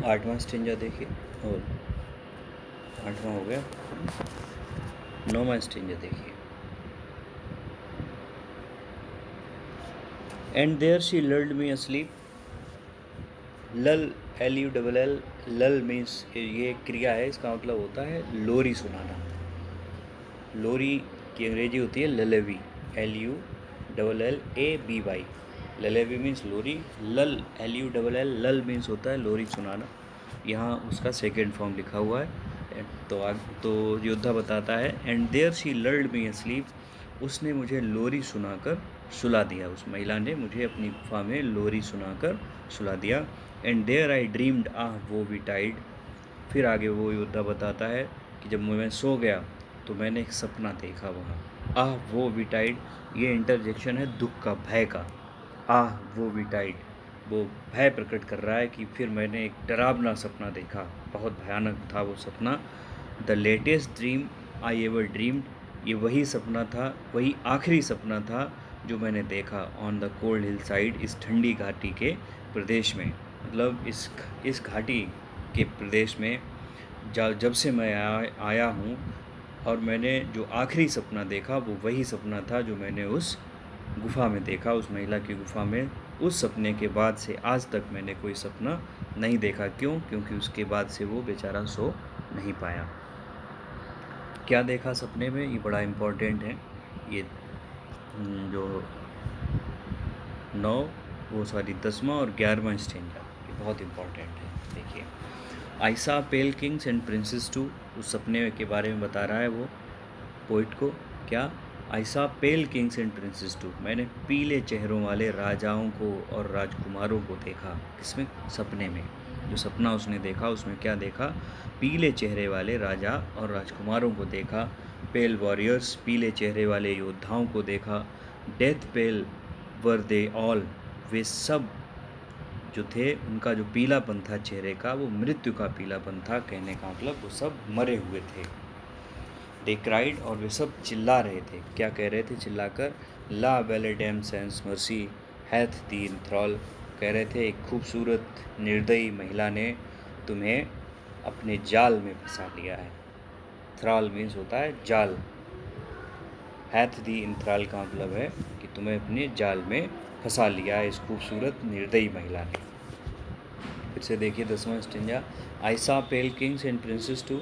8वां stanza देखिए, और 8वां हो गया। 9वां स्टेंजा देखिए। And there she lulled me asleep. Lull, LULL, lull means ये क्रिया है, इसका मतलब होता है लोरी सुनाना। लोरी की अंग्रेजी होती है ललेवी, LULLABY। ललेवी मीन्स लोरी। लल, LULL, लल मीन्स होता है लोरी सुनाना। यहाँ उसका सेकेंड फॉर्म लिखा हुआ है। तो योद्धा बताता है, and there she lulled me asleep, उसने मुझे लोरी सुनाकर सुला दिया। उस महिला ने मुझे अपनी गुफा में लोरी सुनाकर सुला दिया। एंड देयर आई ड्रीम्ड आह वो वी टाइड। फिर आगे वो योद्धा बताता है कि जब मैं सो गया तो मैंने एक सपना देखा वहाँ। आह वो वी टाइड, ये इंटरजेक्शन है दुख का, भय का। आह वो वी टाइड, वो भय प्रकट कर रहा है कि फिर मैंने एक डरावना सपना देखा, बहुत भयानक था वो सपना। The latest dream I ever dreamed, ये वही सपना था, वही आखिरी सपना था जो मैंने देखा। On the cold hill side, इस ठंडी घाटी के प्रदेश में, मतलब इस घाटी के प्रदेश में जब से मैं आया हूँ, और मैंने जो आखिरी सपना देखा वो वही सपना था जो मैंने उस गुफा में देखा, उस महिला की गुफा में। उस सपने के बाद से आज तक मैंने कोई सपना नहीं देखा। क्यों? क्योंकि उसके बाद से वो बेचारा सो नहीं पाया। क्या देखा सपने में, ये बड़ा इम्पोर्टेंट है। ये जो 10वां और 11वां स्टेंजा, ये बहुत इम्पोर्टेंट है। देखिए, आई सा पेल किंग्स एंड प्रिंसेस टू, उस सपने के बारे में बता रहा है वो पोइट को। क्या? आई सा पेल किंग्स एंड प्रिंसेस टू, मैंने पीले चेहरों वाले राजाओं को और राजकुमारों को देखा। किसमें? सपने में। जो सपना उसने देखा उसमें क्या देखा? पीले चेहरे वाले राजा और राजकुमारों को देखा। पेल वॉरियर्स, पीले चेहरे वाले योद्धाओं को देखा। Death pail were they all, वे सब जो थे, उनका जो पीलापन था चेहरे का, वो मृत्यु का पीलापन था। कहने का मतलब वो सब मरे हुए थे। दे क्राइड, और वे सब चिल्ला रहे थे। क्या कह रहे थे चिल्लाकर? ला वेलेडेम सेंस मर्सी हैथ दी इंथ्रॉल, कह रहे थे एक खूबसूरत निर्दयी महिला ने तुम्हें अपने जाल में फंसा लिया है। थ्राल मीन्स होता है जाल। हैथ दी इंथ्राल का मतलब है कि तुम्हें अपने जाल में फंसा लिया है इस खूबसूरत निर्दयी महिला ने। फिर से देखिए 10वां स्टेंजा। आई सा पेल किंग्स एंड प्रिंसेस टू,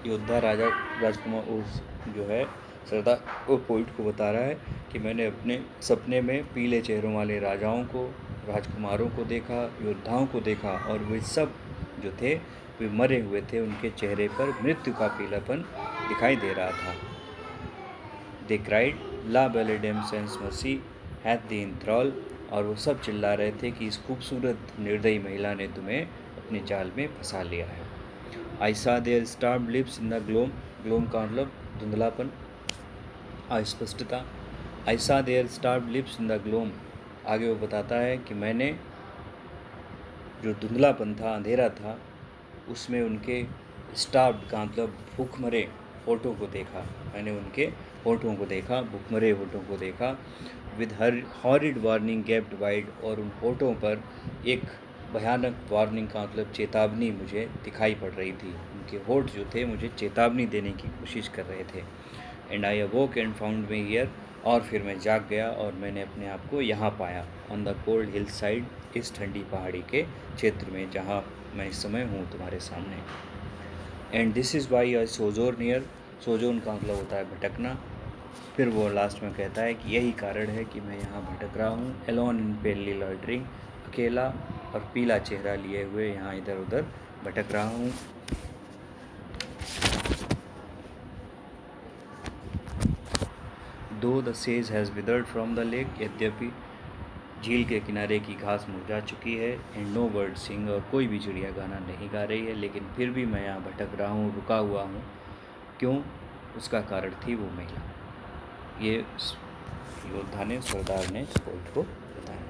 योद्धा राजा राजकुमार उस जो है सरदार वो पोइट को बता रहा है कि मैंने अपने सपने में पीले चेहरों वाले राजाओं को, राजकुमारों को देखा, योद्धाओं को देखा, और वे सब जो थे वे मरे हुए थे। उनके चेहरे पर मृत्यु का पीलापन दिखाई दे रहा था। They cried La Belle Dame sans Merci hath thee in thrall, और वो सब चिल्ला रहे थे कि इस खूबसूरत निर्दयी महिला ने तुम्हें अपने जाल में फंसा लिया है। आई सा देयर स्टार्ड लिप्स इन द ग्लोम, ग्लोम का मतलब धुंधलापन, अस्पष्टता। आई सा देयर स्टार्ड लिप्स इन द ग्लोम, आगे वो बताता है कि मैंने जो धुंधलापन था, अंधेरा था, उसमें उनके स्टार्व्ड का मतलब भूखमरे होठों को देखा। मैंने उनके होठों को देखा, भूखमरे होठों को देखा। With her horrid warning gapped wide, और उन होठों पर एक भयानक वार्निंग का मतलब चेतावनी मुझे दिखाई पड़ रही थी। उनके होठ जो थे मुझे चेतावनी देने की कोशिश कर रहे थे। And I अवोक and found me here, और फिर मैं जाग गया और मैंने अपने आप को यहाँ पाया। On the cold hill side, इस ठंडी पहाड़ी के क्षेत्र में जहाँ मैं इस समय हूँ तुम्हारे सामने। And this is why I sojourn here, sojourn का मतलब होता है भटकना। फिर वो लास्ट में कहता है कि यही कारण है कि मैं यहाँ भटक रहा हूँ। एलोन इन पेली लॉइटरिंग, अकेला और पीला चेहरा लिए हुए यहाँ इधर उधर भटक रहा हूँ। दो the sage has withered from the lake, यद्यपि झील के किनारे की घास मुरझा चुकी है। एंड नो बर्ड सिंग, और कोई भी चिड़िया गाना नहीं गा रही है, लेकिन फिर भी मैं यहाँ भटक रहा हूँ, रुका हुआ हूँ। क्यों? उसका कारण थी वो महिला। ये योद्धा ने, सरदार ने इस पोइट को बताया।